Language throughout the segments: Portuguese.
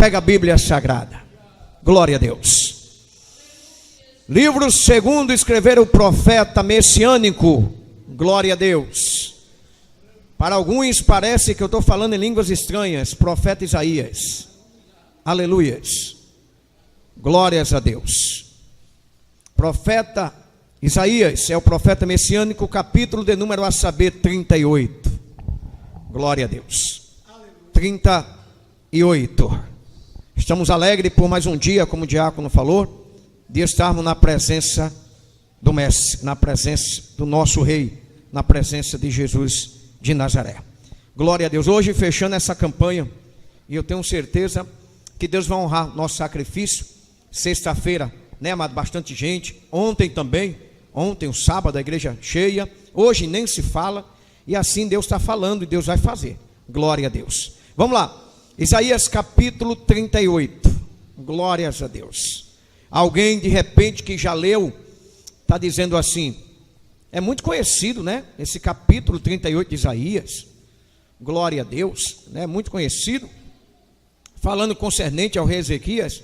Pega a Bíblia Sagrada. Glória a Deus. Livro segundo escrever o profeta messiânico. Glória a Deus. Para alguns parece que eu estou falando em línguas estranhas. Profeta Isaías. Aleluias. Glórias a Deus. Profeta Isaías é o profeta messiânico, capítulo de número a saber 38. Glória a Deus. 38. Estamos alegres por mais um dia, como o diácono falou, de estarmos na presença do Mestre, na presença do nosso Rei, na presença de Jesus de Nazaré. Glória a Deus. Hoje, fechando essa campanha, e eu tenho certeza que Deus vai honrar nosso sacrifício. Sexta-feira, né, amado? Bastante gente. Ontem também, ontem, o sábado, a igreja cheia. Hoje nem se fala, e assim Deus está falando e Deus vai fazer. Glória a Deus. Vamos lá. Isaías capítulo 38. Glórias a Deus. Alguém de repente que já leu, está dizendo assim, é muito conhecido, né? Esse capítulo 38 de Isaías. Glória a Deus, né? Muito conhecido. Falando concernente ao rei Ezequias.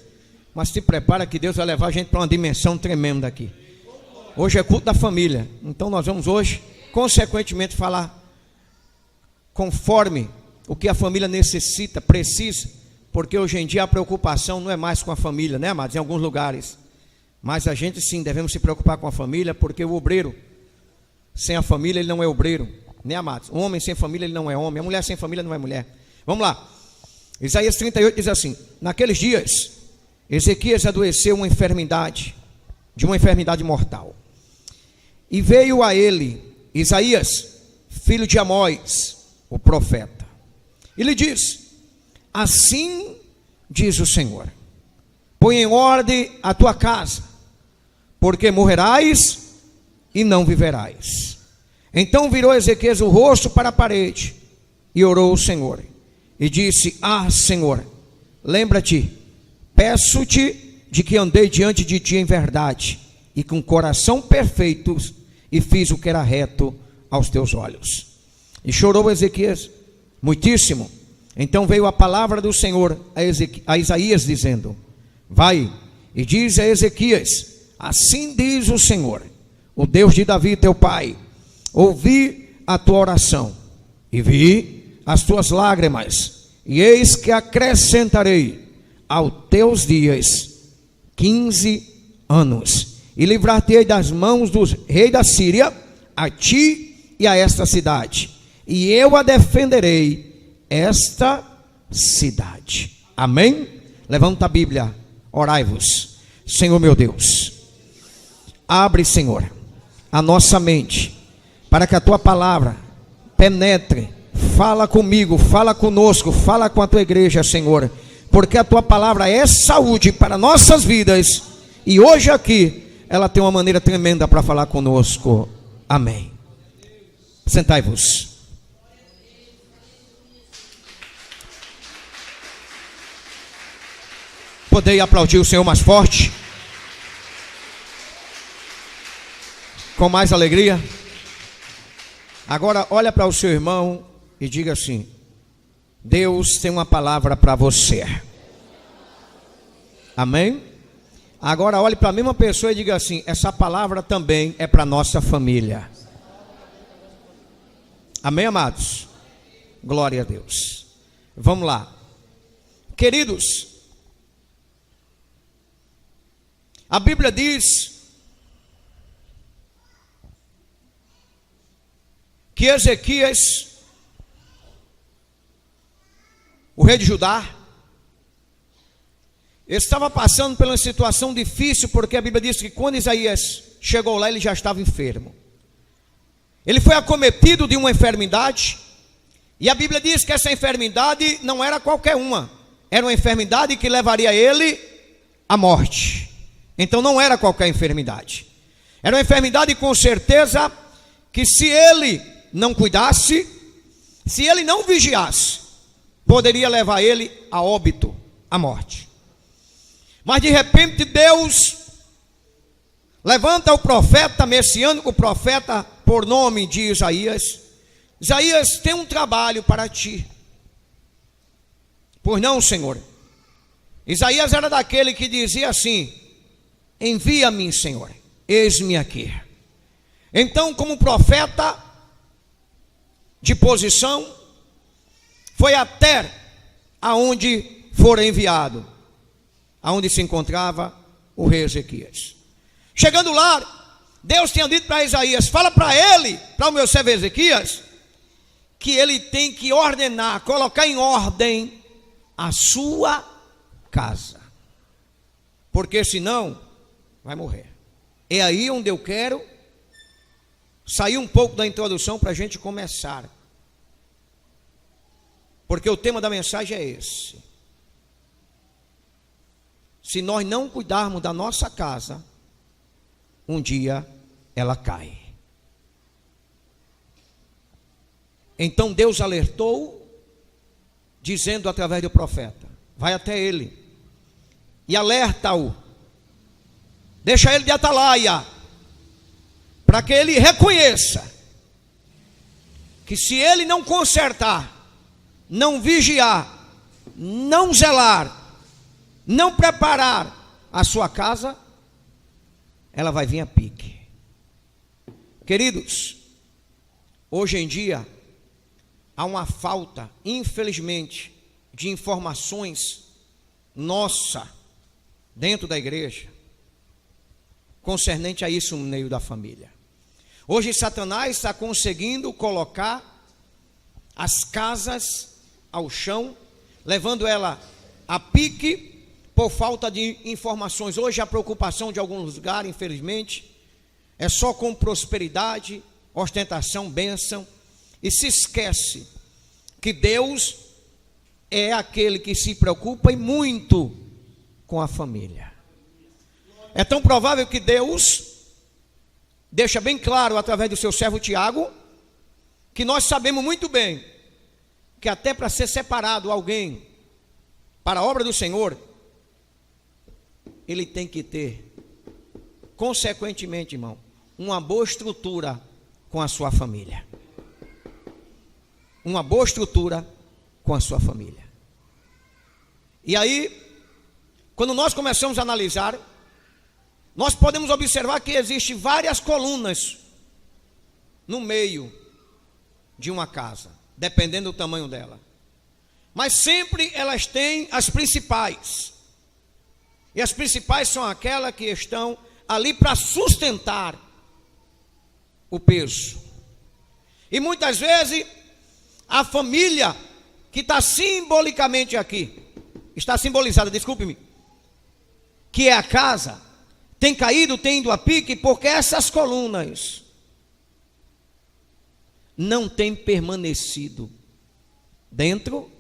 Mas se prepara que Deus vai levar a gente para uma dimensão tremenda aqui. Hoje é culto da família. Então nós vamos hoje, consequentemente, falar conforme o que a família necessita, precisa, porque hoje em dia a preocupação não é mais com a família, né, amados? Em alguns lugares, mas a gente sim, devemos se preocupar com a família, porque o obreiro sem a família, ele não é obreiro, né, amados? O homem sem família, ele não é homem, a mulher sem família não é mulher. Vamos lá, Isaías 38 diz assim, naqueles dias, Ezequias adoeceu de uma enfermidade mortal, e veio a ele, Isaías, filho de Amós, o profeta, e lhe diz, assim diz o Senhor, põe em ordem a tua casa, porque morrerás e não viverás. Então virou Ezequias o rosto para a parede, e orou ao Senhor, e disse, Senhor, lembra-te, peço-te de que andei diante de ti em verdade, e com coração perfeito, e fiz o que era reto aos teus olhos. E chorou Ezequias muitíssimo. Então veio a palavra do Senhor a Isaías dizendo, vai e diz a Ezequias, assim diz o Senhor, o Deus de Davi teu pai, ouvi a tua oração e vi as tuas lágrimas, e eis que acrescentarei aos teus dias 15 anos, e livrar-te-ei das mãos do rei da Síria, a ti e a esta cidade, e eu a defenderei, esta cidade. Amém? Levanta a Bíblia, orai-vos. Senhor meu Deus, abre, Senhor, a nossa mente, para que a tua palavra penetre, fala comigo, fala conosco, fala com a tua igreja, Senhor, porque a tua palavra é saúde para nossas vidas, e hoje aqui, ela tem uma maneira tremenda para falar conosco. Amém. Sentai-vos. Podei aplaudir o Senhor mais forte, com mais alegria. Agora olha para o seu irmão e diga assim, Deus tem uma palavra para você. Amém? Agora olhe para a mesma pessoa e diga assim, essa palavra também é para nossa família. Amém, amados? Glória a Deus. Vamos lá. Queridos, a Bíblia diz que Ezequias, o rei de Judá, estava passando por uma situação difícil, porque a Bíblia diz que quando Isaías chegou lá, ele já estava enfermo. Ele foi acometido de uma enfermidade, e a Bíblia diz que essa enfermidade não era qualquer uma, era uma enfermidade que levaria ele à morte. Então não era qualquer enfermidade, era uma enfermidade com certeza que se ele não cuidasse, se ele não vigiasse, poderia levar ele a óbito, à morte. Mas de repente Deus levanta o profeta messiânico, o profeta por nome de Isaías. Isaías, tem um trabalho para ti. Pois não, Senhor? Isaías era daquele que dizia assim: envia-me, Senhor, eis-me aqui. Então, como profeta de posição, foi até aonde fora enviado, aonde se encontrava o rei Ezequias. Chegando lá, Deus tinha dito para Isaías: fala para ele, para o meu servo Ezequias, que ele tem que ordenar, colocar em ordem a sua casa, porque senão vai morrer. É aí onde eu quero sair um pouco da introdução para a gente começar, porque o tema da mensagem é esse. Se nós não cuidarmos da nossa casa, um dia ela cai. Então Deus alertou, dizendo através do profeta: vai até ele e alerta-o, deixa ele de atalaia, para que ele reconheça que se ele não consertar, não vigiar, não zelar, não preparar a sua casa, ela vai vir a pique. Queridos, hoje em dia há uma falta, infelizmente, de informações nossa dentro da igreja concernente a isso no meio da família. Hoje Satanás está conseguindo colocar as casas ao chão, levando ela a pique por falta de informações. Hoje a preocupação de alguns lugares, infelizmente, é só com prosperidade, ostentação, bênção, e se esquece que Deus é aquele que se preocupa e muito com a família. É tão provável que Deus deixa bem claro através do seu servo Tiago, que nós sabemos muito bem que até para ser separado alguém para a obra do Senhor, ele tem que ter, consequentemente, irmão, uma boa estrutura com a sua família. Uma boa estrutura com a sua família. E aí, quando nós começamos a analisar, nós podemos observar que existem várias colunas no meio de uma casa, dependendo do tamanho dela. Mas sempre elas têm as principais. E as principais são aquelas que estão ali para sustentar o peso. E muitas vezes a família que está simbolicamente aqui, está simbolizada, desculpe-me, que é a casa, tem caído, tem ido a pique, porque essas colunas não têm permanecido dentro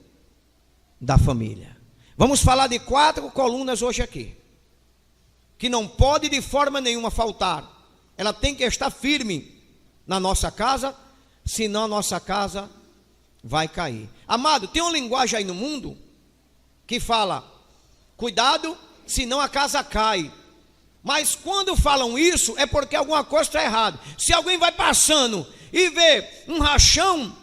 da família. Vamos falar de 4 colunas hoje aqui, que não pode de forma nenhuma faltar. Ela tem que estar firme na nossa casa, senão a nossa casa vai cair. Amado, tem uma linguagem aí no mundo que fala: cuidado, senão a casa cai. Mas quando falam isso, é porque alguma coisa está errada. Se alguém vai passando e vê um rachão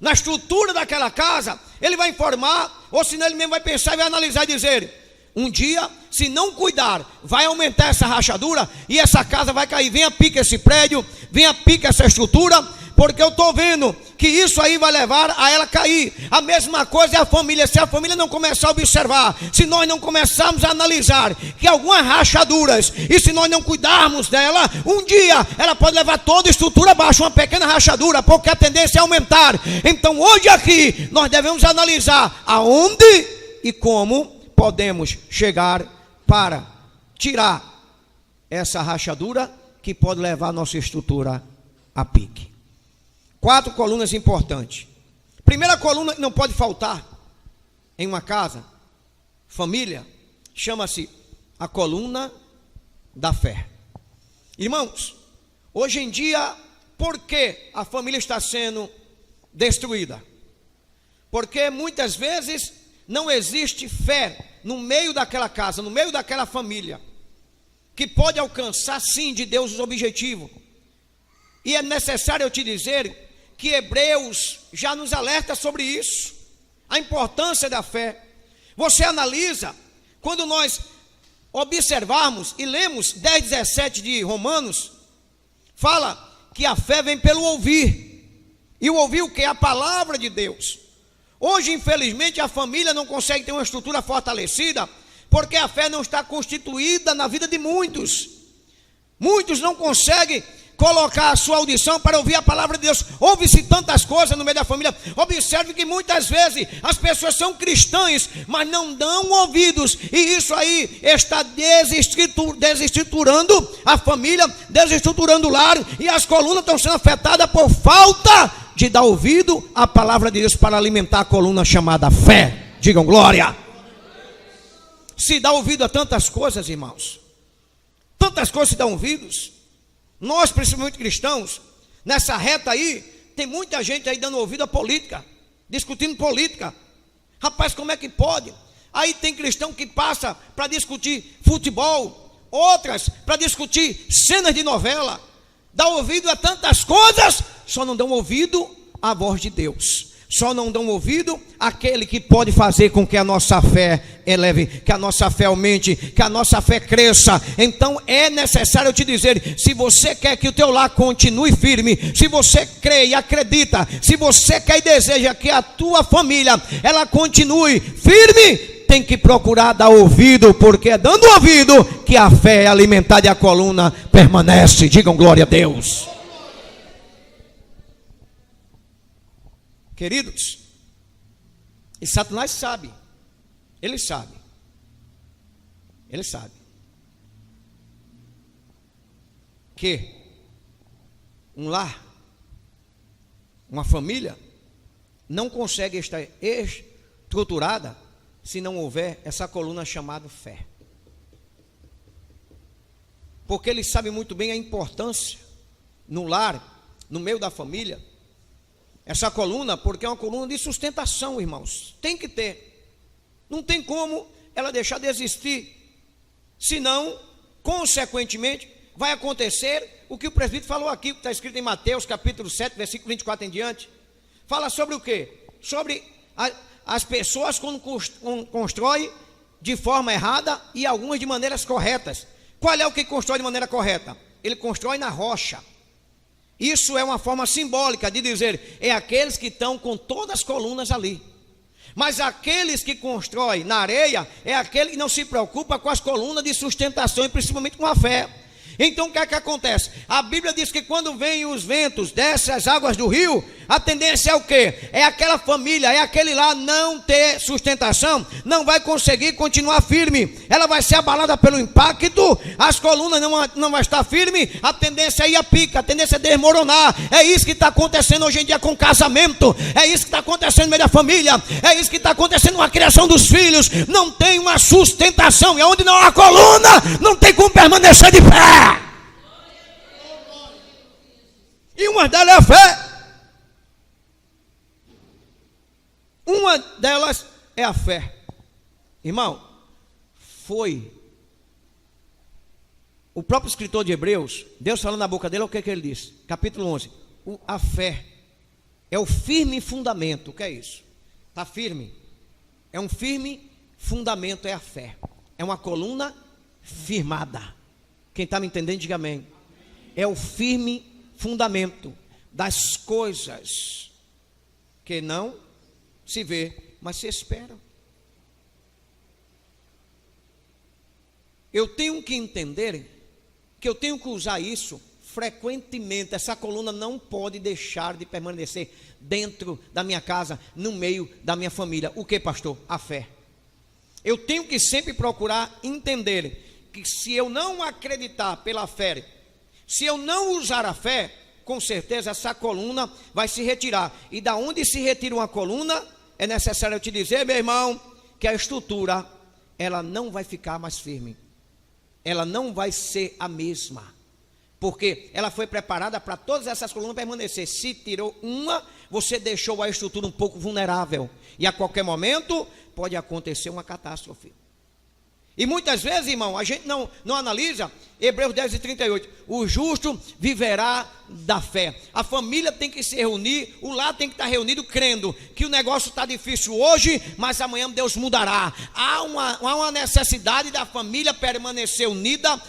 na estrutura daquela casa, ele vai informar, ou senão ele mesmo vai pensar e vai analisar e dizer: um dia, se não cuidar, vai aumentar essa rachadura e essa casa vai cair. Venha pique esse prédio, venha pique essa estrutura, porque eu estou vendo que isso aí vai levar a ela cair. A mesma coisa é a família. Se a família não começar a observar, se nós não começarmos a analisar que algumas rachaduras, e se nós não cuidarmos dela, um dia ela pode levar toda a estrutura abaixo, uma pequena rachadura, porque a tendência é aumentar. Então hoje aqui nós devemos analisar aonde e como podemos chegar para tirar essa rachadura que pode levar a nossa estrutura a pique. 4 colunas importantes. Primeira coluna que não pode faltar em uma casa, família, chama-se a coluna da fé. Irmãos, hoje em dia, por que a família está sendo destruída? Porque muitas vezes não existe fé no meio daquela casa, no meio daquela família, que pode alcançar sim de Deus os objetivos. E é necessário eu te dizer que Hebreus já nos alerta sobre isso, a importância da fé. Você analisa Quando nós observarmos e lemos 10:17 de Romanos, fala que a fé vem pelo ouvir. E o ouvir o que? A palavra de Deus. Hoje, infelizmente, a família não consegue ter uma estrutura fortalecida, porque a fé não está constituída na vida de muitos. Muitos não conseguem colocar a sua audição para ouvir a palavra de Deus. Ouve-se tantas coisas no meio da família. Observe que muitas vezes as pessoas são cristãs, mas não dão ouvidos, e isso aí está desestruturando a família, desestruturando o lar, e as colunas estão sendo afetadas por falta de dar ouvido à palavra de Deus para alimentar a coluna chamada fé. Digam glória. Se dá ouvido a tantas coisas, irmãos, tantas coisas se dão ouvidos. Nós, principalmente cristãos, nessa reta aí, tem muita gente aí dando ouvido à política, discutindo política. Rapaz, como é que pode? Aí tem cristão que passa para discutir futebol, outras para discutir cenas de novela. Dá ouvido a tantas coisas, só não dão ouvido à voz de Deus. Só não dão ouvido àquele que pode fazer com que a nossa fé eleve, que a nossa fé aumente, que a nossa fé cresça. Então é necessário eu te dizer, se você quer que o teu lar continue firme, se você crê e acredita, se você quer e deseja que a tua família, ela continue firme, tem que procurar dar ouvido, porque é dando ouvido que a fé é alimentada e a coluna permanece. Digam glória a Deus. Queridos, e Satanás sabe, ele sabe, que um lar, uma família, não consegue estar estruturada se não houver essa coluna chamada fé. Porque ele sabe muito bem a importância no lar, no meio da família, essa coluna, porque é uma coluna de sustentação, irmãos. Tem que ter. Não tem como ela deixar de existir. Senão, consequentemente, vai acontecer o que o presbítero falou aqui, que está escrito em Mateus, capítulo 7, versículo 24 em diante. Fala sobre o quê? Sobre as pessoas quando constroem de forma errada e algumas de maneiras corretas. Qual é o que constrói de maneira correta? Ele constrói na rocha. Isso é uma forma simbólica de dizer, é aqueles que estão com todas as colunas ali. Mas aqueles que constroem na areia, é aquele que não se preocupa com as colunas de sustentação e principalmente com a fé. Então o que é que acontece? A Bíblia diz que quando vêm os ventos, descem as águas do rio, a tendência é o quê? É aquela família, é aquele lá não ter sustentação, não vai conseguir continuar firme, ela vai ser abalada pelo impacto, as colunas não vai estar firme, a tendência é ir a pica, a tendência é desmoronar. É isso que está acontecendo hoje em dia com o casamento, é isso que está acontecendo no meio da família, é isso que está acontecendo com a criação dos filhos. Não tem uma sustentação, e onde não há coluna, não tem como permanecer de pé. E uma delas é a fé. Uma delas é a fé. Irmão, foi o próprio escritor de Hebreus, Deus falando na boca dele, o que ele disse? Capítulo 11. A fé é o firme fundamento. O que é isso? Está firme. É um firme fundamento, é a fé. É uma coluna firmada. Quem está me entendendo, diga amém. É o firme fundamento das coisas que não se vê, mas se esperam. Eu tenho que entender que eu tenho que usar isso frequentemente. Essa coluna não pode deixar de permanecer dentro da minha casa, no meio da minha família. O que, pastor? A fé. Eu tenho que sempre procurar entender que se eu não acreditar pela fé, se eu não usar a fé, com certeza essa coluna vai se retirar. E da onde se retira uma coluna, é necessário eu te dizer, meu irmão, que a estrutura, ela não vai ficar mais firme. Ela não vai ser a mesma. Porque ela foi preparada para todas essas colunas permanecer. Se tirou uma, você deixou a estrutura um pouco vulnerável. E a qualquer momento pode acontecer uma catástrofe. E muitas vezes, irmão, a gente não analisa. Hebreus 10:38, o justo viverá da fé. A família tem que se reunir, o lar tem que estar reunido crendo que o negócio está difícil hoje, mas amanhã Deus mudará. Há uma necessidade da família permanecer unida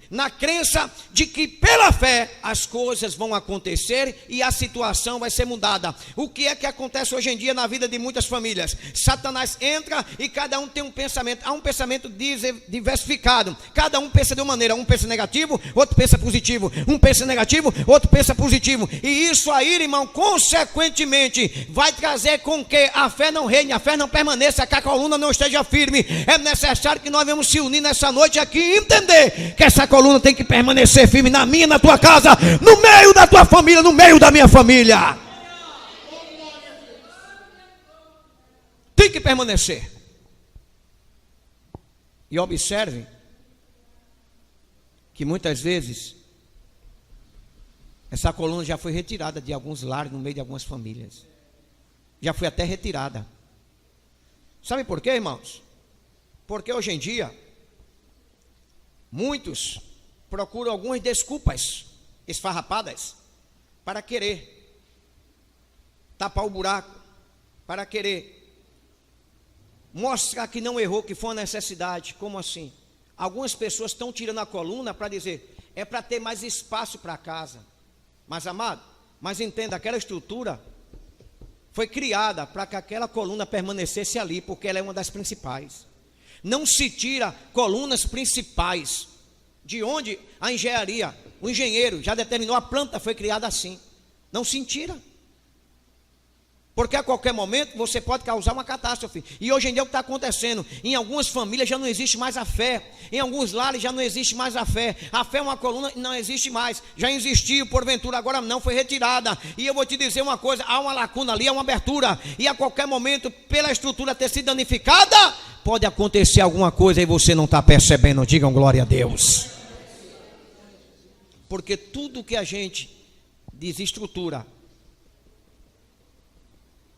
na crença de que pela fé as coisas vão acontecer e a situação vai ser mudada. O que é que acontece hoje em dia na vida de muitas famílias? Satanás entra e cada um tem um pensamento, há um pensamento diversificado, cada um pensa de uma maneira, um pensa negativo, outro pensa positivo, um pensa negativo, outro pensa positivo, e isso aí, irmão, consequentemente vai trazer com que a fé não reine, a fé não permaneça, que a coluna não esteja firme. É necessário que nós venhamos se unir nessa noite aqui e entender que essa coluna tem que permanecer firme na minha, na tua casa, no meio da tua família, no meio da minha família, tem que permanecer. E observe que muitas vezes essa coluna já foi retirada de alguns lares, no meio de algumas famílias. Já foi até retirada. Sabe por quê, irmãos? Porque hoje em dia muitos procuram algumas desculpas esfarrapadas para querer tapar o buraco, para querer mostrar que não errou, que foi uma necessidade. Como assim? Algumas pessoas estão tirando a coluna para dizer, é para ter mais espaço para casa. Mas amado, mas entenda, aquela estrutura foi criada para que aquela coluna permanecesse ali, porque ela é uma das principais. Não se tira colunas principais. De onde a engenharia, o engenheiro já determinou, a planta foi criada assim. Não se tira. Porque a qualquer momento você pode causar uma catástrofe. E hoje em dia o que está acontecendo? Em algumas famílias já não existe mais a fé. Em alguns lares já não existe mais a fé. A fé é uma coluna e não existe mais. Já existiu, porventura agora não, foi retirada. E eu vou te dizer uma coisa, há uma lacuna ali, há uma abertura. E a qualquer momento, pela estrutura ter sido danificada, pode acontecer alguma coisa e você não está percebendo. Digam glória a Deus. Porque tudo que a gente desestrutura,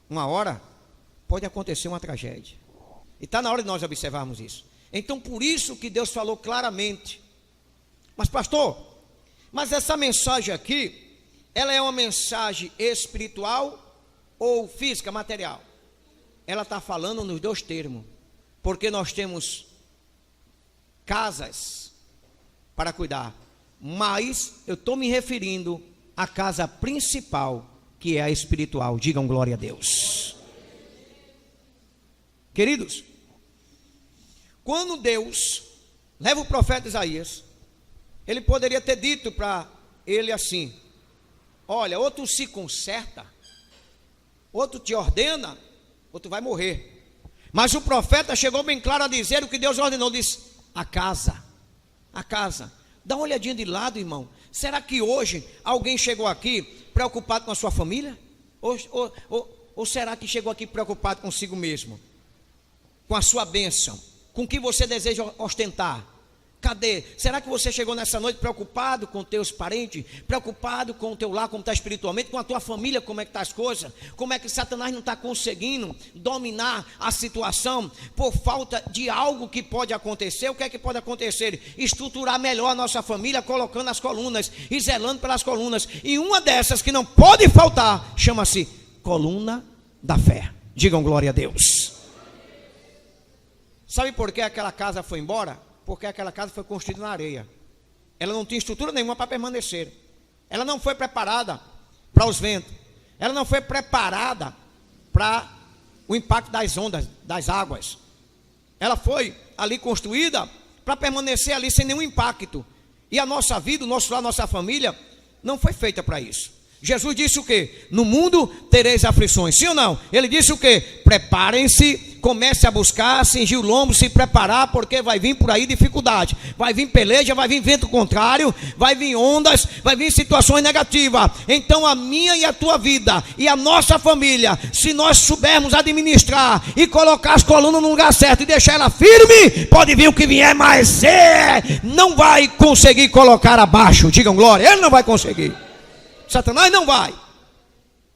uma hora pode acontecer uma tragédia. E está na hora de nós observarmos isso. Então por isso que Deus falou claramente. Mas pastor, mas essa mensagem aqui, ela é uma mensagem espiritual ou física, material? Ela está falando nos dois termos. Porque nós temos casas para cuidar. Mas eu estou me referindo à casa principal, que é a espiritual. Digam glória a Deus. Queridos, quando Deus leva o profeta Isaías, ele poderia ter dito para ele assim: olha, ou tu se conserta, ou tu te ordena, ou tu vai morrer. Mas o profeta chegou bem claro a dizer o que Deus ordenou. Disse: a casa. Dá uma olhadinha de lado, irmão. Será que hoje alguém chegou aqui preocupado com a sua família? Ou será que chegou aqui preocupado consigo mesmo? Com a sua bênção? Com o que você deseja ostentar? Cadê? Será que você chegou nessa noite preocupado com teus parentes? Preocupado com o teu lar, como está espiritualmente? Com a tua família, como é que está as coisas? Como é que Satanás não está conseguindo dominar a situação por falta de algo que pode acontecer? O que é que pode acontecer? Estruturar melhor a nossa família, colocando as colunas e zelando pelas colunas. E uma dessas que não pode faltar, chama-se coluna da fé. Digam glória a Deus. Sabe por que aquela casa foi embora? Porque aquela casa foi construída na areia. Ela não tinha estrutura nenhuma para permanecer. Ela não foi preparada para os ventos. Ela não foi preparada para o impacto das ondas, das águas. Ela foi ali construída para permanecer ali sem nenhum impacto. E a nossa vida, o nosso lar, a nossa família não foi feita para isso. Jesus disse o quê? No mundo tereis aflições. Sim ou não? Ele disse o quê? Preparem-se, comece a buscar, cingir o lombo, se preparar, porque vai vir por aí dificuldade. Vai vir peleja, vai vir vento contrário, vai vir ondas, vai vir situações negativas. Então a minha e a tua vida e a nossa família, se nós soubermos administrar e colocar as colunas no lugar certo e deixar ela firme, pode vir o que vier, mas não vai conseguir colocar abaixo. Digam glória, ele não vai conseguir. Satanás não vai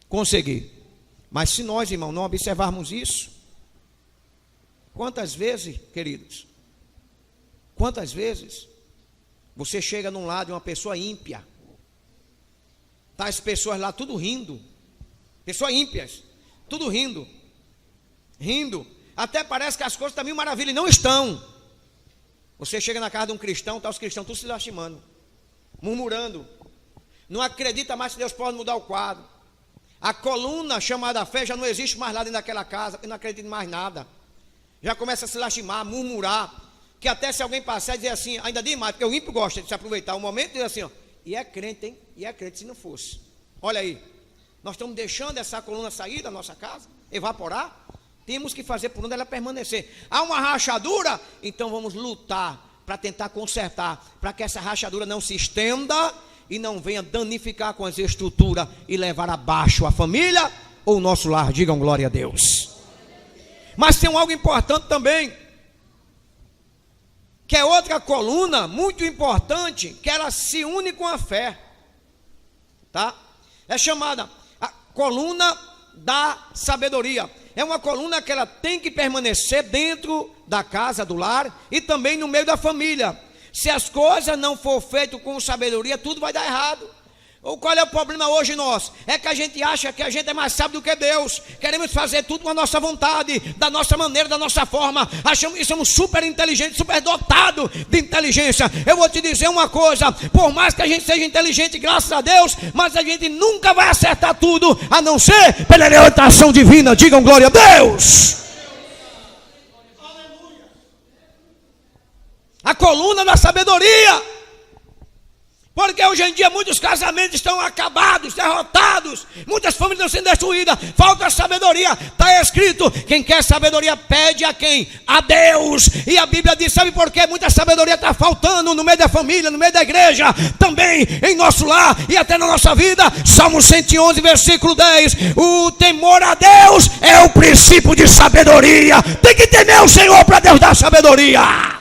conseguir. Mas se nós, irmão, não observarmos isso, Quantas vezes, queridos, quantas vezes você chega num lar de uma pessoa ímpia, tá as pessoas lá tudo rindo, pessoas ímpias, tudo rindo, até parece que as coisas estão mil maravilhas, e não estão. Você chega na casa de um cristão, tá os cristãos todos se lastimando, murmurando, não acredita mais que Deus pode mudar o quadro. A coluna chamada fé já não existe mais lá dentro daquela casa, porque não acredita em mais nada. Já começa a se lastimar, murmurar, que até se alguém passar e dizer assim, ainda demais, porque o ímpio gosta de se aproveitar o momento e dizer assim, ó, e é crente, hein? E é crente se não fosse. Olha aí, nós estamos deixando essa coluna sair da nossa casa, evaporar. Temos que fazer por onde ela permanecer. Há uma rachadura, então vamos lutar para tentar consertar, para que essa rachadura não se estenda e não venha danificar com as estruturas e levar abaixo a família ou o nosso lar. Digam glória a Deus. Mas tem algo importante também, que é outra coluna muito importante, que ela se une com a fé, tá? É chamada a coluna da sabedoria. É uma coluna que ela tem que permanecer dentro da casa, do lar e também no meio da família. Se as coisas não for feitas com sabedoria, tudo vai dar errado. Ou qual é o problema hoje nosso? É que a gente acha que a gente é mais sábio do que Deus. Queremos fazer tudo com a nossa vontade, da nossa maneira, da nossa forma. Achamos que somos super inteligentes, super dotados de inteligência. Eu vou te dizer uma coisa, por mais que a gente seja inteligente, graças a Deus, mas a gente nunca vai acertar tudo, a não ser pela orientação divina. Digam glória a Deus. A coluna da sabedoria. Porque hoje em dia muitos casamentos estão acabados, derrotados, muitas famílias estão sendo destruídas, falta sabedoria. Está escrito, quem quer sabedoria pede a quem? A Deus. E a Bíblia diz, sabe por quê? Muita sabedoria está faltando no meio da família, no meio da igreja, também em nosso lar e até na nossa vida. Salmo 111, versículo 10, o temor a Deus é o princípio de sabedoria. Tem que temer o Senhor para Deus dar sabedoria.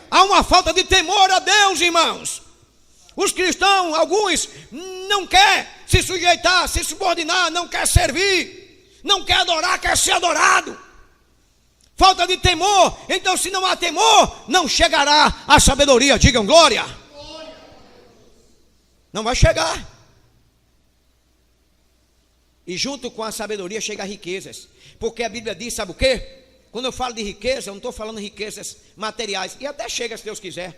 Há uma falta de temor a Deus, irmãos. Os cristãos, alguns, não quer se sujeitar, se subordinar, não quer servir, não quer adorar, quer ser adorado. Falta de temor. Então, se não há temor, não chegará a sabedoria. Digam glória. Não vai chegar. E junto com a sabedoria chega riquezas. Porque a Bíblia diz, sabe o quê? Quando eu falo de riqueza, eu não estou falando de riquezas materiais. E até chega se Deus quiser.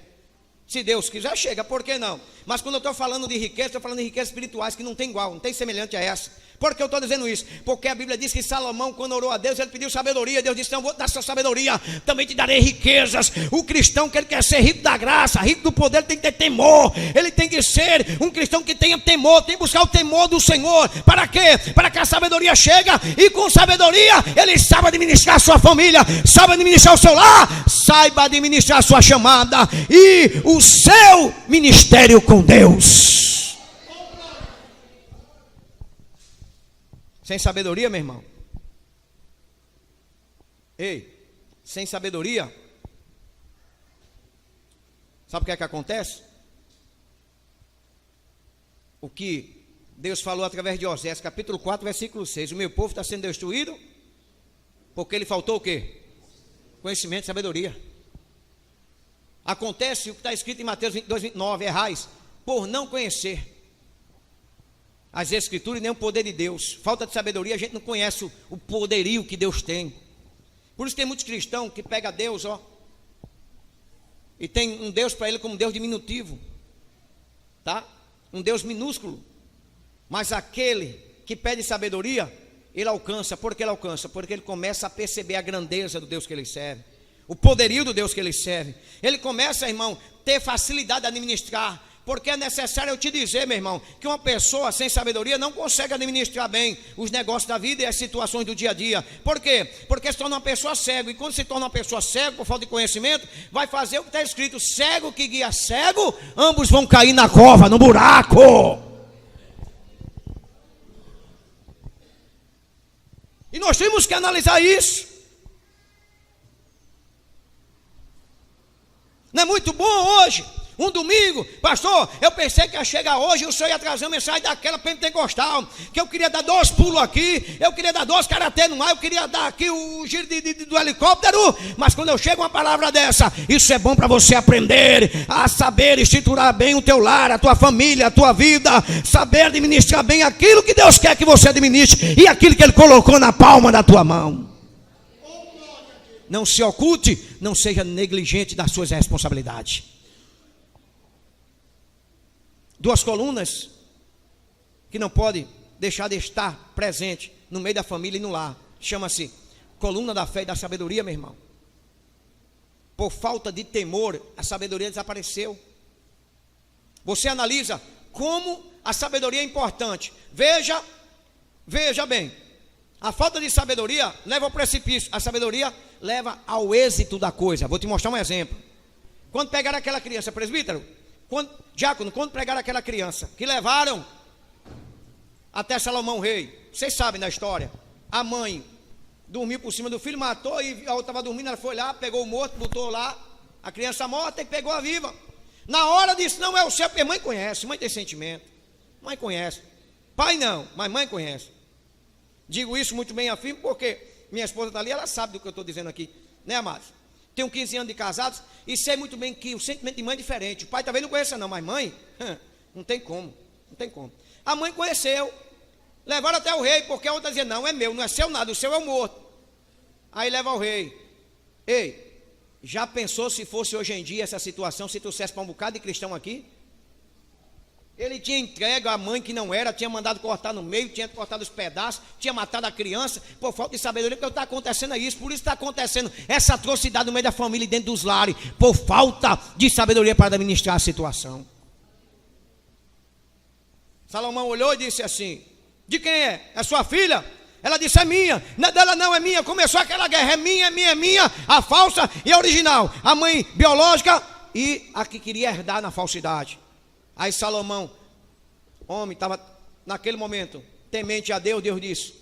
Se Deus quiser, chega. Por que não? Mas quando eu estou falando de riqueza, estou falando de riquezas espirituais, que não tem igual, não tem semelhante a essa. Por que eu estou dizendo isso? Porque a Bíblia diz que Salomão, quando orou a Deus, ele pediu sabedoria. Deus disse, não, vou dar sua sabedoria, também te darei riquezas. O cristão que ele quer ser rico da graça, rico do poder, ele tem que ter temor. Ele tem que ser um cristão que tenha temor, tem que buscar o temor do Senhor. Para quê? Para que a sabedoria chegue, e com sabedoria ele saiba administrar a sua família, saiba administrar o seu lar, saiba administrar a sua chamada e o seu ministério com Deus. Sem sabedoria, meu irmão. Ei, sem sabedoria. Sabe o que é que acontece? O que Deus falou através de Osés, capítulo 4, versículo 6. O meu povo está sendo destruído porque ele faltou o quê? Conhecimento e sabedoria. Acontece o que está escrito em Mateus 22, 29. Errais por não conhecer as escrituras e nem o poder de Deus. Falta de sabedoria, a gente não conhece o poderio que Deus tem. Por isso tem muitos cristãos que pegam Deus, ó, e tem um Deus para ele como um Deus diminutivo, tá? Um Deus minúsculo. Mas aquele que pede sabedoria, ele alcança. Por que ele alcança? Porque ele começa a perceber a grandeza do Deus que ele serve, o poderio do Deus que ele serve. Ele começa, irmão, ter facilidade de administrar. Porque é necessário eu te dizer, meu irmão, que uma pessoa sem sabedoria não consegue administrar bem os negócios da vida e as situações do dia a dia. Por quê? Porque se torna uma pessoa cega. E quando se torna uma pessoa cega, por falta de conhecimento, vai fazer o que está escrito: cego que guia cego, ambos vão cair na cova, no buraco. E nós temos que analisar isso. Não é muito bom hoje Um domingo, pastor, eu pensei que ia chegar hoje e o senhor ia trazer uma mensagem daquela pentecostal, que eu queria dar 2 pulos aqui, eu queria dar 2 karatê no ar, eu queria dar aqui o giro do helicóptero, mas quando eu chego uma palavra dessa, isso é bom para você aprender a saber estruturar bem o teu lar, a tua família, a tua vida, saber administrar bem aquilo que Deus quer que você administre e aquilo que Ele colocou na palma da tua mão. Não se oculte, não seja negligente das suas responsabilidades. 2 colunas que não pode deixar de estar presente no meio da família e no lar. Chama-se coluna da fé e da sabedoria, meu irmão. Por falta de temor, a sabedoria desapareceu. Você analisa como a sabedoria é importante. Veja bem. A falta de sabedoria leva ao precipício. A sabedoria leva ao êxito da coisa. Vou te mostrar um exemplo. Quando pegaram aquela criança, presbítero, diácono, quando pregaram aquela criança, que levaram até Salomão rei, vocês sabem da história, a mãe dormiu por cima do filho, matou, e a outra estava dormindo, ela foi lá, pegou o morto, botou lá, a criança morta e pegou a viva. Na hora disse, não é o seu, porque mãe conhece, mãe tem sentimento, mãe conhece, pai não, mas mãe conhece. Digo isso muito bem afirmo, porque minha esposa está ali, ela sabe do que eu estou dizendo aqui, né, amados? Tenho 15 anos de casados e sei muito bem que o sentimento de mãe é diferente. O pai talvez não conheça não, mas mãe, não tem como, não tem como. A mãe conheceu, levaram até o rei, porque a outra dizia, não é meu, não é seu nada, o seu é o morto. Aí leva ao rei. Ei, já pensou se fosse hoje em dia essa situação, se trouxesse para um bocado de cristão aqui? Ele tinha entregue a mãe que não era, tinha mandado cortar no meio, tinha cortado os pedaços, tinha matado a criança, por falta de sabedoria, porque está acontecendo isso, por isso está acontecendo essa atrocidade no meio da família e dentro dos lares, por falta de sabedoria para administrar a situação. Salomão olhou e disse assim, de quem é? É sua filha? Ela disse, é minha. Não é dela não, é minha. Começou aquela guerra, é minha, a falsa e a original, a mãe biológica e a que queria herdar na falsidade. Aí Salomão, homem, estava naquele momento temente a Deus, Deus disse,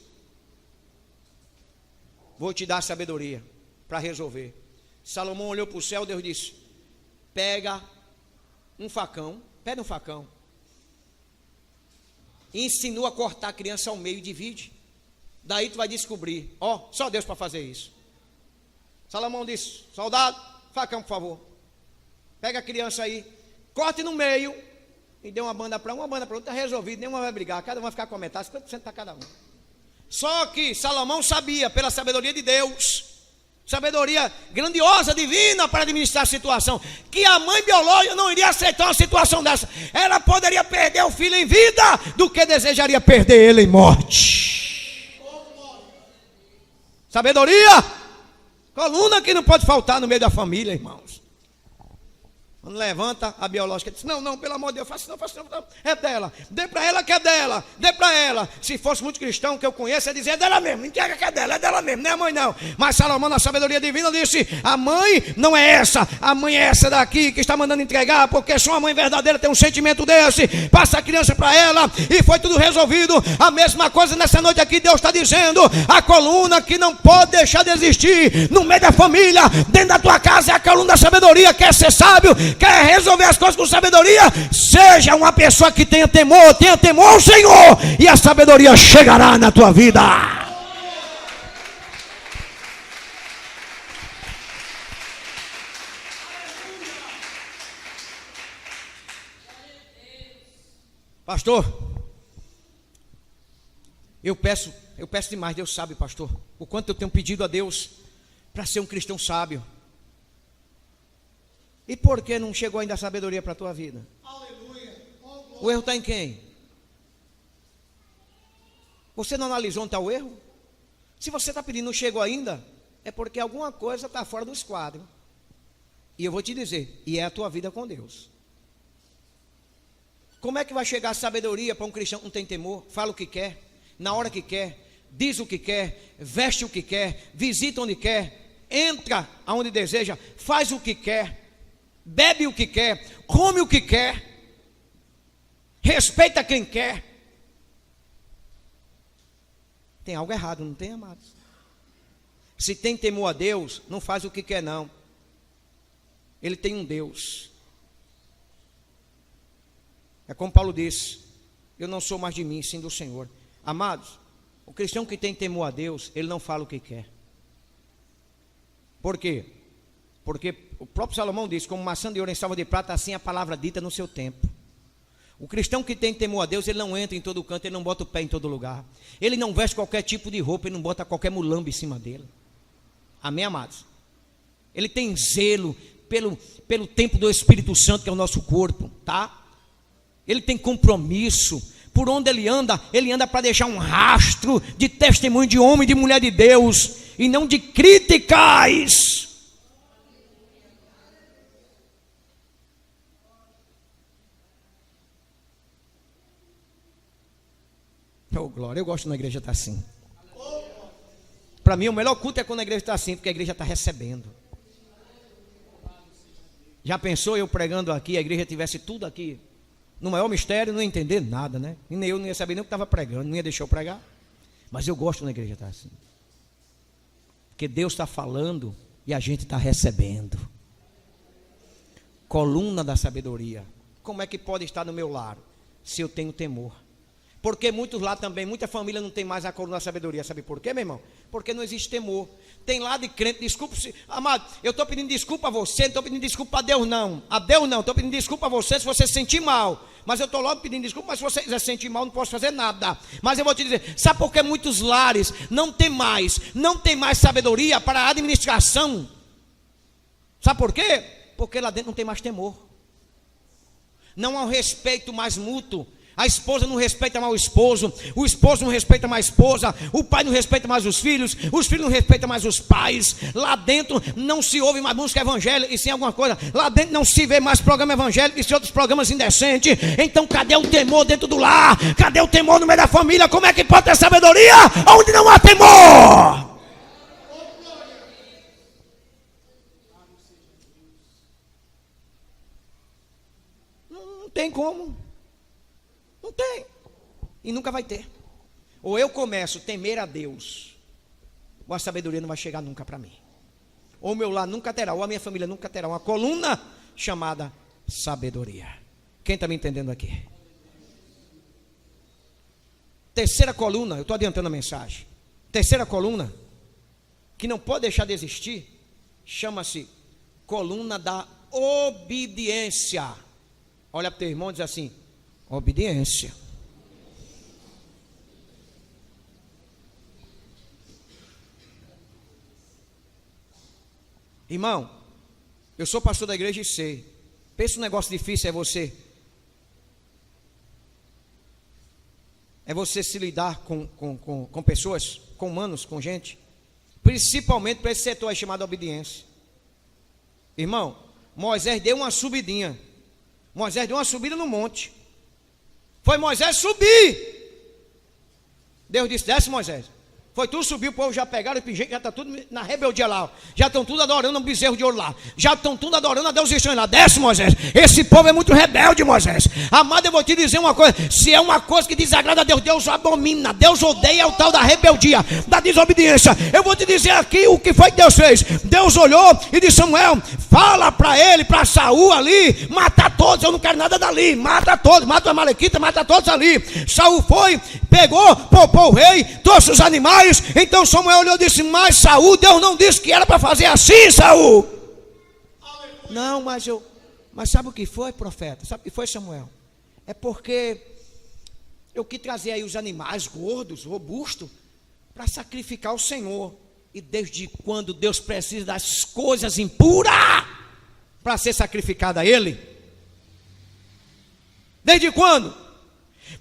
vou te dar sabedoria para resolver. Salomão olhou para o céu, Deus disse, pega um facão e ensinou a cortar a criança ao meio e divide. Daí tu vai descobrir, só Deus para fazer isso. Salomão disse, soldado, facão por favor, pega a criança aí, corte no meio, e deu uma banda para outra, está resolvido, nenhuma vai brigar, cada um vai ficar com metade, 50% para cada um. Só que Salomão sabia, pela sabedoria de Deus, sabedoria grandiosa, divina para administrar a situação, que a mãe biológica não iria aceitar uma situação dessa. Ela poderia perder o filho em vida, do que desejaria perder ele em morte. Sabedoria, coluna que não pode faltar no meio da família, irmãos. Quando levanta, a biológica diz, não, pelo amor de Deus, faça não, é dela, dê para ela que é dela, dê para ela. Se fosse muito cristão que eu conheço, ia dizer, é dela mesmo, entrega que é dela mesmo, não é a mãe não. Mas Salomão, na sabedoria divina, disse, a mãe não é essa, a mãe é essa daqui que está mandando entregar, porque só a mãe verdadeira tem um sentimento desse, passa a criança para ela, e foi tudo resolvido. A mesma coisa nessa noite aqui, Deus está dizendo, a coluna que não pode deixar de existir no meio da família, dentro da tua casa, é a coluna da sabedoria. Quer ser sábio, quer resolver as coisas com sabedoria, seja uma pessoa que tenha temor ao Senhor, e a sabedoria chegará na tua vida. Pastor, eu peço demais, Deus sabe, pastor, o quanto eu tenho pedido a Deus para ser um cristão sábio. E por que não chegou ainda a sabedoria para a tua vida? Aleluia. O erro está em quem? Você não analisou onde está o erro? Se você está pedindo não chegou ainda, é porque alguma coisa está fora do esquadro. E eu vou te dizer, e é a tua vida com Deus. Como é que vai chegar a sabedoria para um cristão que não tem temor? Fala o que quer, na hora que quer, diz o que quer, veste o que quer, visita onde quer, entra aonde deseja, faz o que quer, bebe o que quer, come o que quer, respeita quem quer. Tem algo errado, não tem, amados? Se tem temor a Deus, não faz o que quer não. Ele tem um Deus. É como Paulo disse: eu não sou mais de mim, sim do Senhor. Amados, o cristão que tem temor a Deus, ele não fala o que quer. Por quê? Porque o próprio Salomão disse: como maçã de ouro em salva de prata, assim a palavra dita no seu tempo. O cristão que tem temor a Deus, ele não entra em todo canto, ele não bota o pé em todo lugar. Ele não veste qualquer tipo de roupa, ele não bota qualquer mulambo em cima dele. Amém, amados? Ele tem zelo pelo templo do Espírito Santo, que é o nosso corpo, tá? Ele tem compromisso. Por onde ele anda para deixar um rastro de testemunho de homem e de mulher de Deus, e não de críticas. Oh, glória, eu gosto quando a igreja está assim. Para mim o melhor culto é quando a igreja está assim, porque a igreja está recebendo. Já pensou eu pregando aqui, a igreja tivesse tudo aqui no maior mistério, não ia entender nada, né? E nem eu não ia saber nem o que estava pregando, não ia deixar eu pregar. Mas eu gosto quando a igreja está assim, porque Deus está falando e a gente está recebendo. Coluna da sabedoria. Como é que pode estar no meu lar se eu tenho temor? Porque muitos lá também, muita família não tem mais a coluna da sabedoria. Sabe por quê, meu irmão? Porque não existe temor. Tem lá de crente, desculpa, amado, eu estou pedindo desculpa a você, não estou pedindo desculpa a Deus não. A Deus não, estou pedindo desculpa a você se você se sentir mal. Mas eu estou logo pedindo desculpa, mas se você quiser se sentir mal, não posso fazer nada. Mas eu vou te dizer, sabe por que muitos lares não tem mais sabedoria para a administração? Sabe por quê? Porque lá dentro não tem mais temor. Não há um respeito mais mútuo. A esposa não respeita mais o esposo não respeita mais a esposa, o pai não respeita mais os filhos não respeitam mais os pais. Lá dentro não se ouve mais música evangélica e sim alguma coisa. Lá dentro não se vê mais programa evangélico e sim outros programas indecentes. Então cadê o temor dentro do lar? Cadê o temor no meio da família? Como é que pode ter sabedoria onde não há temor? Não tem como. Não tem. E nunca vai ter. Ou eu começo a temer a Deus, ou a sabedoria não vai chegar nunca para mim. Ou o meu lar nunca terá, ou a minha família nunca terá uma coluna chamada sabedoria. Quem está me entendendo aqui? Terceira coluna, eu estou adiantando a mensagem. Terceira coluna, que não pode deixar de existir, chama-se coluna da obediência. Olha para o teu irmão e diz assim: obediência. Irmão, eu sou pastor da igreja e sei. Pensa um negócio difícil é você se lidar com pessoas, com humanos, com gente, principalmente para esse setor aí chamado obediência. Irmão, Moisés deu uma subidinha. Moisés deu uma subida no monte. Foi Moisés subir. Deus disse: desce, Moisés. Foi tu subir, o povo já pegaram e já está tudo na rebeldia lá. Já estão tudo adorando um bezerro de ouro lá. Já estão tudo adorando a Deus estranho lá. Desce, Moisés. Esse povo é muito rebelde, Moisés. Amado, eu vou te dizer uma coisa. Se é uma coisa que desagrada a Deus, Deus abomina. Deus odeia o tal da rebeldia, da desobediência. Eu vou te dizer aqui o que foi que Deus fez. Deus olhou e disse: Samuel, fala para ele, para Saul ali, matar todos. Eu não quero nada dali. Mata todos, mata a Amalequita, mata todos ali. Saul foi, pegou, poupou o rei, trouxe os animais. Então Samuel olhou e disse: mas Saul, Deus não disse que era para fazer assim, Saul. Não, mas sabe o que foi, profeta? Sabe o que foi, Samuel? É porque eu quis trazer aí os animais gordos, robustos, para sacrificar o Senhor. E desde quando Deus precisa das coisas impuras para ser sacrificada a Ele? Desde quando?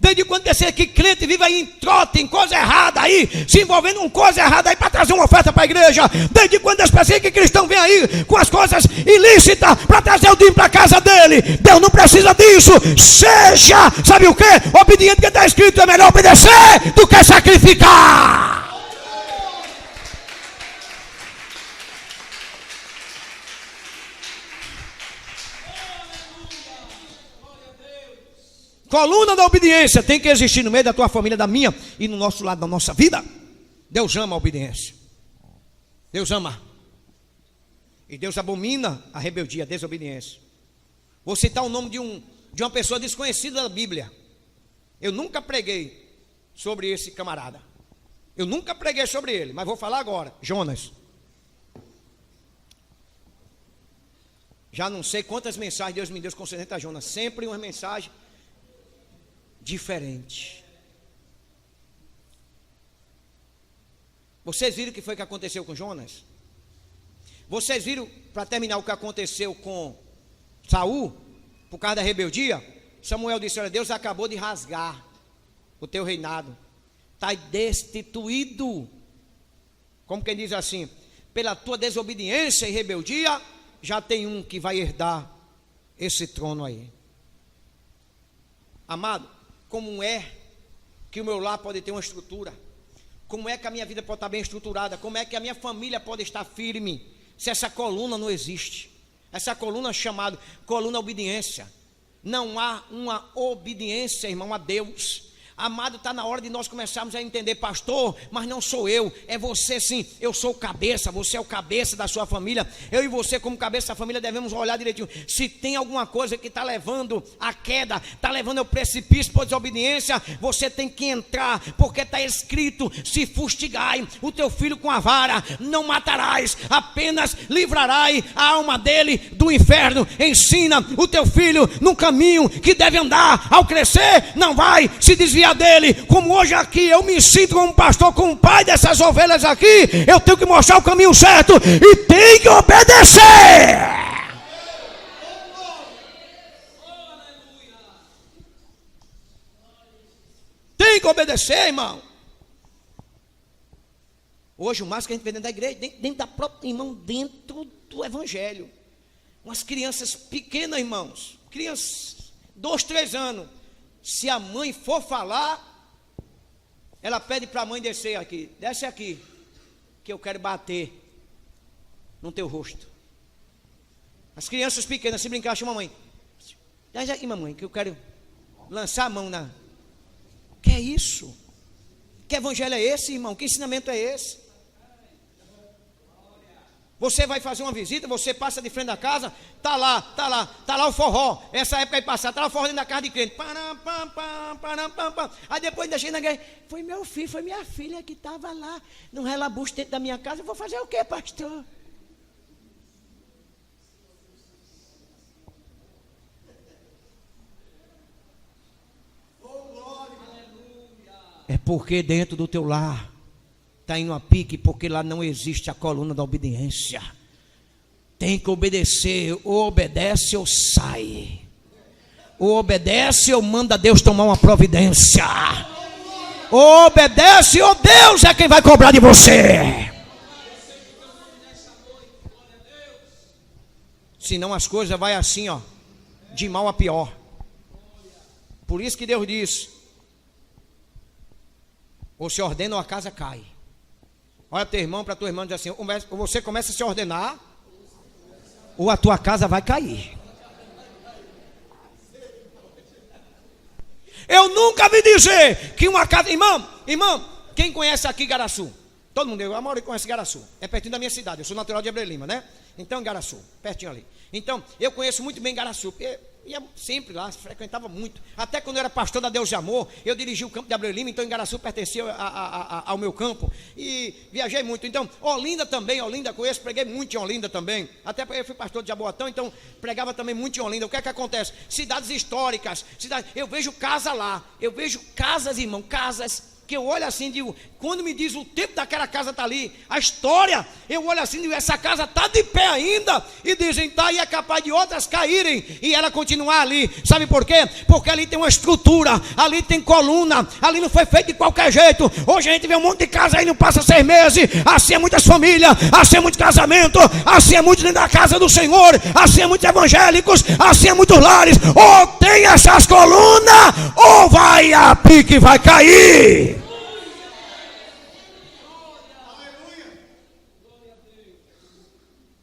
Desde quando esse aqui crente vive aí em trote, em coisa errada aí, se envolvendo com coisa errada aí para trazer uma oferta para a igreja? Desde quando as pessoas que cristãos vêm aí com as coisas ilícitas para trazer o dinheiro para a casa dele? Deus não precisa disso. Seja, sabe o que? Obediente, que está escrito: é melhor obedecer do que sacrificar. Coluna da obediência tem que existir no meio da tua família, da minha e no nosso lado da nossa vida. Deus ama a obediência. Deus ama. E Deus abomina a rebeldia, a desobediência. Vou citar o nome de um de uma pessoa desconhecida da Bíblia. Eu nunca preguei sobre esse camarada. Eu nunca preguei sobre ele, mas vou falar agora. Jonas. Já não sei quantas mensagens Deus me deu concernente a Jonas. Sempre uma mensagem diferente. Vocês viram o que foi que aconteceu com Jonas? Vocês viram, para terminar, o que aconteceu com Saul? Por causa da rebeldia? Samuel disse: olha, Deus acabou de rasgar o teu reinado. Está destituído. Como quem diz assim: pela tua desobediência e rebeldia, já tem um que vai herdar esse trono aí. Amado, como é que o meu lar pode ter uma estrutura? Como é que a minha vida pode estar bem estruturada? Como é que a minha família pode estar firme se essa coluna não existe? Essa coluna chamada coluna obediência. Não há uma obediência, irmão, a Deus. Amado, está na hora de nós começarmos a entender: pastor, mas não sou eu, é você sim. Eu sou o cabeça, você é o cabeça da sua família. Eu e você, como cabeça da família, devemos olhar direitinho. Se tem alguma coisa que está levando à queda, está levando ao precipício por desobediência, você tem que entrar, porque está escrito: se fustigai o teu filho com a vara, não matarás, apenas livrarás a alma dele do inferno. Ensina o teu filho no caminho que deve andar. Ao crescer, não vai se desviar dele. Como hoje aqui eu me sinto como pastor, como pai dessas ovelhas aqui, eu tenho que mostrar o caminho certo e tenho que obedecer. Tem que obedecer, irmão. Hoje o mais que a gente vê dentro da igreja, dentro da própria, irmão, dentro do evangelho, umas crianças pequenas, irmãos, crianças 2, 3 anos. Se a mãe for falar, ela pede para a mãe descer aqui. Desce aqui, que eu quero bater no teu rosto. As crianças pequenas, se brincar, chama a mãe. Desce aqui, mamãe, que eu quero lançar a mão na... Que é isso? Que evangelho é esse, irmão? Que ensinamento é esse? Você vai fazer uma visita, você passa de frente da casa, tá lá o forró. Essa época aí passada, tá lá o forró dentro da casa de crente. Param, pam, pam, param, pam, pam. Aí depois ainda chega na igreja: foi meu filho, foi minha filha que estava lá no relabucho dentro da minha casa. Eu vou fazer o quê, pastor? É porque dentro do teu lar está indo a pique, porque lá não existe a coluna da obediência. Tem que obedecer. Ou obedece ou sai. Ou obedece ou manda Deus tomar uma providência. Ou obedece ou Deus é quem vai cobrar de você. Senão as coisas vai assim, ó, de mal a pior. Por isso que Deus diz: ou se ordena ou a casa cai. Olha teu irmão, para tua irmã, diz assim: ou você começa a se ordenar, ou a tua casa vai cair. Eu nunca vi dizer que uma casa... Irmão, quem conhece aqui Garaçu? Todo mundo, a maioria conhece Garaçu. É pertinho da minha cidade, eu sou natural de Abreu Lima, né? Então, Garaçu, pertinho ali. Então, eu conheço muito bem Garaçu, porque ia sempre lá, frequentava muito. Até quando eu era pastor da Deus de Amor, eu dirigi o campo de Abreu Lima, então em Garaçu pertencia ao meu campo. E viajei muito. Então, Olinda também, Olinda conheço, preguei muito em Olinda também. Até porque eu fui pastor de Jaboatão, então pregava também muito em Olinda. O que é que acontece? Cidades históricas, eu vejo casa lá, eu vejo casas, irmão, casas que eu olho assim e digo, quando me diz o tempo daquela casa está ali, a história, eu olho assim e digo, essa casa está de pé ainda, e dizem, tá, e é capaz de outras caírem, e ela continuar ali. Sabe por quê? Porque ali tem uma estrutura, ali tem coluna, ali não foi feito de qualquer jeito. Hoje a gente vê um monte de casa aí, não passa 6 meses, assim é muitas famílias, assim é muito casamento, assim é muito dentro da casa do Senhor, assim é muitos evangélicos, assim é muitos lares. Ou tem essas colunas, ou vai a pique, vai cair.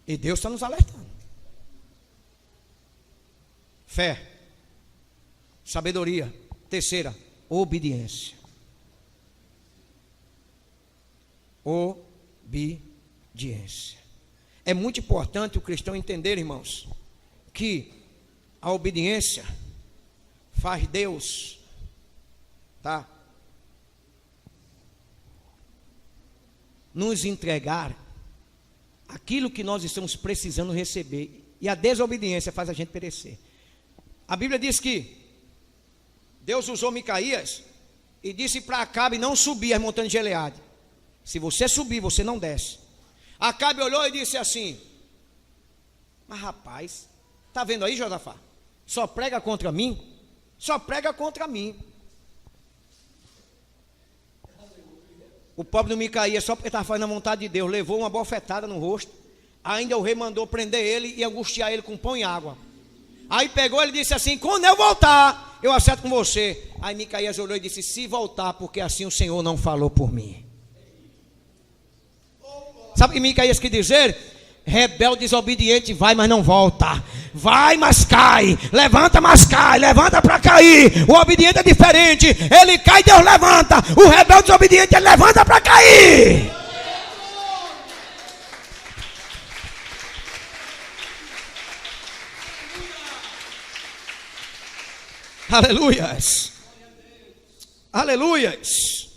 E Deus está nos alertando. Fé, sabedoria. Terceira, obediência. Obediência. É muito importante o cristão entender, irmãos, que a obediência faz Deus, tá? Nos entregar aquilo que nós estamos precisando receber. E a desobediência faz a gente perecer. A Bíblia diz que Deus usou Micaías e disse para Acabe não subir as montanhas de Gileade. Se você subir, você não desce. Acabe olhou e disse assim: mas rapaz, está vendo aí, Josafá? Só prega contra mim? Só prega contra mim. O pobre do Micaías, só porque estava fazendo a vontade de Deus, levou uma bofetada no rosto. Ainda o rei mandou prender ele e angustiar ele com pão e água. Aí pegou ele e disse assim: quando eu voltar, eu acerto com você. Aí Micaías olhou e disse: se voltar, porque assim o Senhor não falou por mim. Sabe o que Micaías quer dizer? Rebelde, desobediente, vai, mas não volta. Vai, mas cai. Levanta, mas cai. Levanta para cair. O obediente é diferente. Ele cai, Deus levanta. O rebelde, desobediente, ele levanta para cair. Aleluias. Aleluias.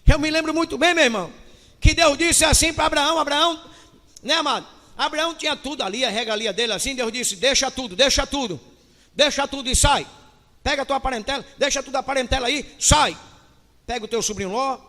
Eu me lembro muito bem, meu irmão, que Deus disse assim para Abraão. Abraão, né, amado? Abraão tinha tudo ali, a regalia dele assim. Deus disse: deixa tudo e sai. Pega a tua parentela, deixa tudo a parentela aí, sai. Pega o teu sobrinho Ló,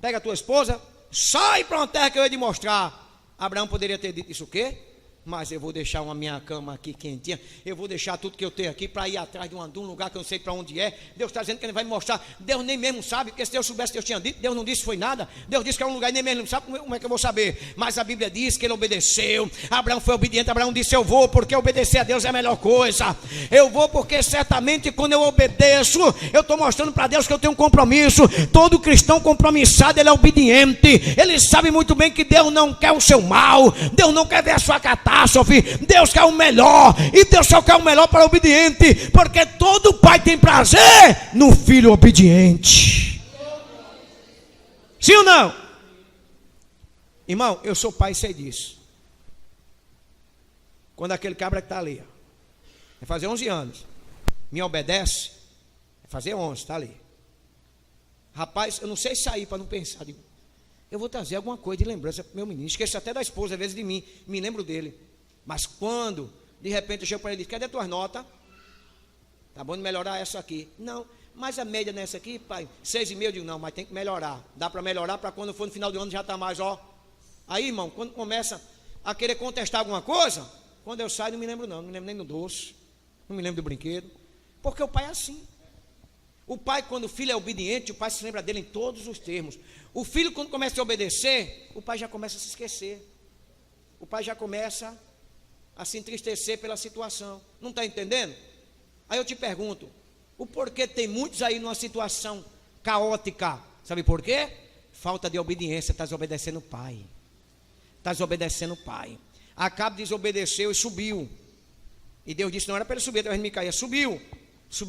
pega a tua esposa, sai para uma terra que eu ia te mostrar. Abraão poderia ter dito isso o quê? Mas eu vou deixar uma minha cama aqui quentinha, eu vou deixar tudo que eu tenho aqui para ir atrás de um lugar que eu não sei para onde é. Deus está dizendo que Ele vai me mostrar. Deus nem mesmo sabe, porque se Deus soubesse, Deus tinha dito. Deus não disse foi nada. Deus disse que é um lugar e nem mesmo sabe. Como é que eu vou saber? Mas a Bíblia diz que ele obedeceu. Abraão foi obediente. Abraão disse: eu vou, porque obedecer a Deus é a melhor coisa. Eu vou porque certamente quando eu obedeço, eu estou mostrando para Deus que eu tenho um compromisso. Todo cristão compromissado, ele é obediente. Ele sabe muito bem que Deus não quer o seu mal. Deus não quer ver a sua catástrofe. Deus quer o melhor, e Deus só quer o melhor para o obediente, porque todo pai tem prazer no filho obediente. Sim ou não? Irmão, eu sou pai e sei disso. Quando aquele cabra que está ali, vai fazer 11 anos, me obedece, vai fazer 11, está ali. Rapaz, eu não sei sair para não pensar. Digo, eu vou trazer alguma coisa de lembrança para o meu menino. Esqueço até da esposa, às vezes de mim, me lembro dele. Mas quando, de repente, eu chego para ele e digo: cadê tuas notas? Tá bom de melhorar essa aqui. Não, mas a média nessa aqui, pai, 6,5. Eu digo: não, mas tem que melhorar. Dá para melhorar para quando for no final do ano já está mais, ó. Aí, irmão, quando começa a querer contestar alguma coisa, quando eu saio, não me lembro não. Não me lembro nem do doce, não me lembro do brinquedo. Porque o pai é assim. O pai, quando o filho é obediente, o pai se lembra dele em todos os termos. O filho, quando começa a obedecer, o pai já começa a se esquecer. O pai já começa a se entristecer pela situação. Não está entendendo? Aí eu te pergunto: o porquê tem muitos aí numa situação caótica? Sabe por quê? Falta de obediência. Está desobedecendo o pai. Está desobedecendo o pai. Acabe desobedeceu e subiu. E Deus disse: não era para ele subir através de Micaías. Subiu,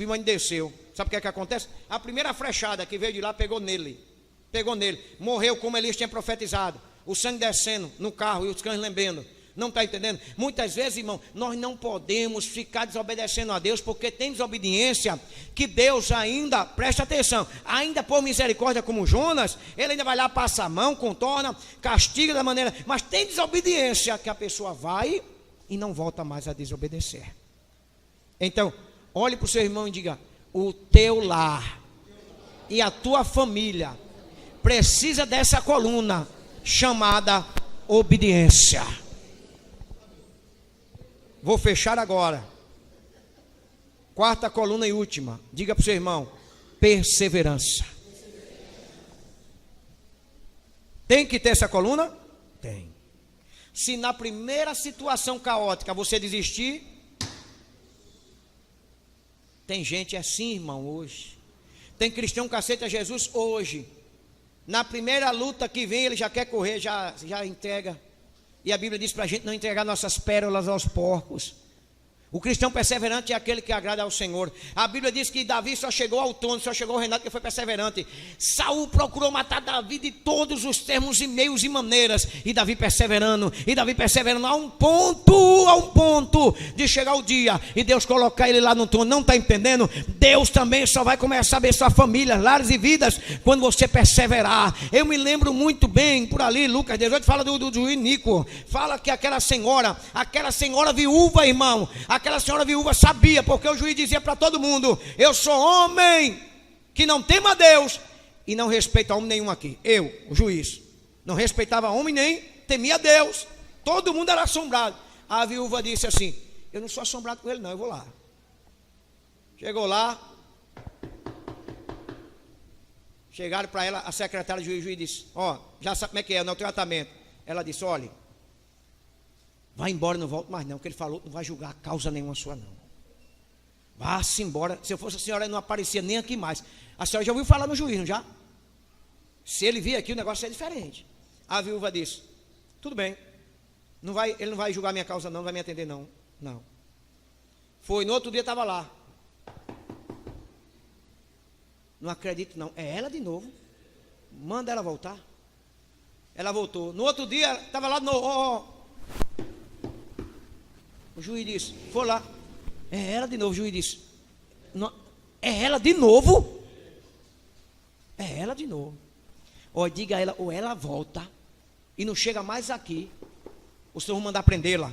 mas não desceu. Sabe o que acontece? A primeira flechada que veio de lá pegou nele. Morreu como Elias tinha profetizado. O sangue descendo no carro e os cães lambendo. Não está entendendo? Muitas vezes, irmão, nós não podemos ficar desobedecendo a Deus, porque tem desobediência que Deus ainda, presta atenção, ainda por misericórdia, como Jonas, ele ainda vai lá, passa a mão, contorna, castiga da maneira, mas tem desobediência que a pessoa vai e não volta mais a desobedecer. Então, olhe para o seu irmão e diga: o teu lar e a tua família precisa dessa coluna chamada obediência. Vou fechar agora. Quarta coluna e última. Diga para o seu irmão: perseverança. Tem que ter essa coluna? Tem. Se na primeira situação caótica você desistir, tem gente assim, irmão, hoje. Tem cristão que aceita Jesus hoje. Na primeira luta que vem, ele já quer correr, já entrega. E a Bíblia diz para a gente não entregar nossas pérolas aos porcos. O cristão perseverante é aquele que agrada ao Senhor. A Bíblia diz que Davi só chegou ao trono, só chegou ao reinado porque foi perseverante. Saul procurou matar Davi de todos os termos e meios e maneiras. E Davi perseverando, a um ponto de chegar o dia e Deus colocar ele lá no trono. Não está entendendo? Deus também só vai começar a abençoar famílias, lares e vidas quando você perseverar. Eu me lembro muito bem, por ali, Lucas 18 fala do juiz Nico. Fala que aquela senhora viúva, irmão, aquela senhora viúva sabia, porque o juiz dizia para todo mundo: eu sou homem que não tema a Deus e não respeita homem nenhum aqui. Eu, o juiz, não respeitava homem nem temia a Deus. Todo mundo era assombrado. A viúva disse assim: eu não sou assombrado com ele não, eu vou lá. Chegou lá, chegaram para ela, a secretária do juiz disse: ó, já sabe como é que é, no tratamento. Ela disse: olha, vai embora, não volta mais não, porque ele falou, não vai julgar causa nenhuma sua não. Vá-se embora. Se eu fosse a senhora, não aparecia nem aqui mais. A senhora já ouviu falar no juiz, não já? Se ele vir aqui, o negócio é diferente. A viúva disse: tudo bem, ele não vai julgar minha causa não, não vai me atender não. Não. Foi, no outro dia estava lá. Não acredito não, é ela de novo. Manda ela voltar. Ela voltou. No outro dia, estava lá de novo. O juiz disse, foi lá, é ela de novo. O juiz disse, não, é ela de novo? É ela de novo. Ó, diga a ela, ou ela volta e não chega mais aqui, o senhor vai mandar prendê-la.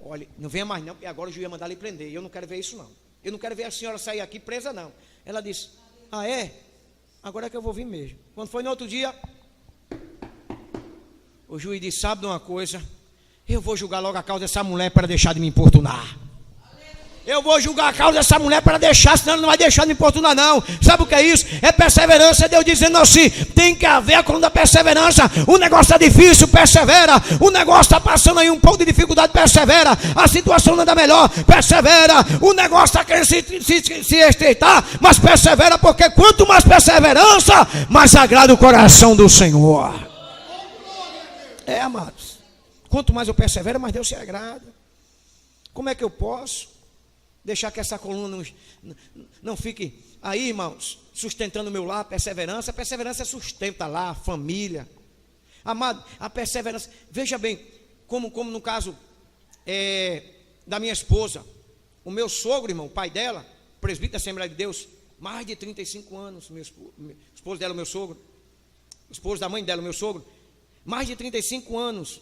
Olha, não venha mais não, porque agora o juiz ia mandar lhe prender. Eu não quero ver isso não. Eu não quero ver a senhora sair aqui presa não. Ela disse, ah é? Agora é que eu vou vir mesmo. Quando foi no outro dia, o juiz disse, sabe de uma coisa? Eu vou julgar logo a causa dessa mulher para deixar de me importunar. Eu vou julgar a causa dessa mulher para deixar, senão ela não vai deixar de me importunar não. Sabe o que é isso? É perseverança. É Deus dizendo assim, tem que haver a coluna da perseverança. O negócio está difícil, persevera. O negócio está passando aí um pouco de dificuldade, persevera. A situação não anda melhor, persevera. O negócio está querendo se estreitar, mas persevera, porque quanto mais perseverança, mais agrada o coração do Senhor. É, amados, quanto mais eu persevero, mais Deus se agrada. Como é que eu posso deixar que essa coluna não fique aí, irmãos, sustentando o meu lar? Perseverança. A perseverança sustenta lá a família. Amado, a perseverança, veja bem, como no caso da minha esposa, o meu sogro, irmão, o pai dela, presbítero da Assembleia de Deus, mais de 35 anos, esposo dela, o meu sogro, esposo da mãe dela, o meu sogro, mais de 35 anos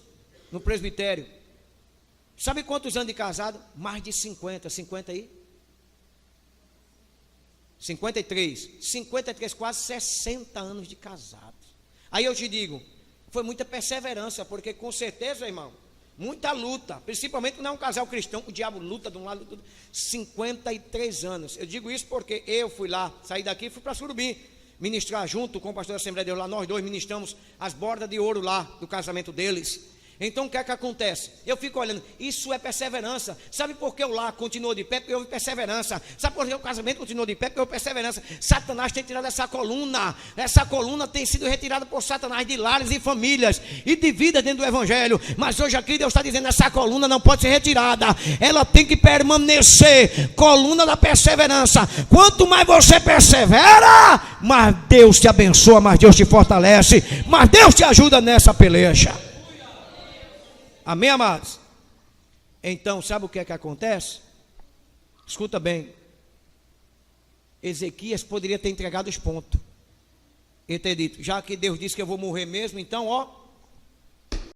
no presbitério. Sabe quantos anos de casado? Mais de 50 aí? 53, quase 60 anos de casado. Aí eu te digo, foi muita perseverança, porque com certeza, irmão, muita luta, principalmente não é um casal cristão, o diabo luta de um lado, do outro. 53 anos. Eu digo isso porque eu fui lá, saí daqui e fui para Surubim ministrar junto com o pastor da Assembleia de Deus lá. Nós dois ministramos as bordas de ouro lá do casamento deles. Então o que é que acontece? Eu fico olhando, isso é perseverança. Sabe por que o lar continuou de pé? Porque houve perseverança. Sabe por que o casamento continuou de pé? Porque houve perseverança. Satanás tem tirado essa coluna tem sido retirada por Satanás de lares e famílias e de vida dentro do evangelho. Mas hoje aqui Deus está dizendo, essa coluna não pode ser retirada, ela tem que permanecer. Coluna da perseverança. Quanto mais você persevera, mais Deus te abençoa, mais Deus te fortalece, mais Deus te ajuda nessa peleja. Amém, amados? Então, sabe o que é que acontece? Escuta bem. Ezequias poderia ter entregado os pontos. Ele ter dito, já que Deus disse que eu vou morrer mesmo, então, ó,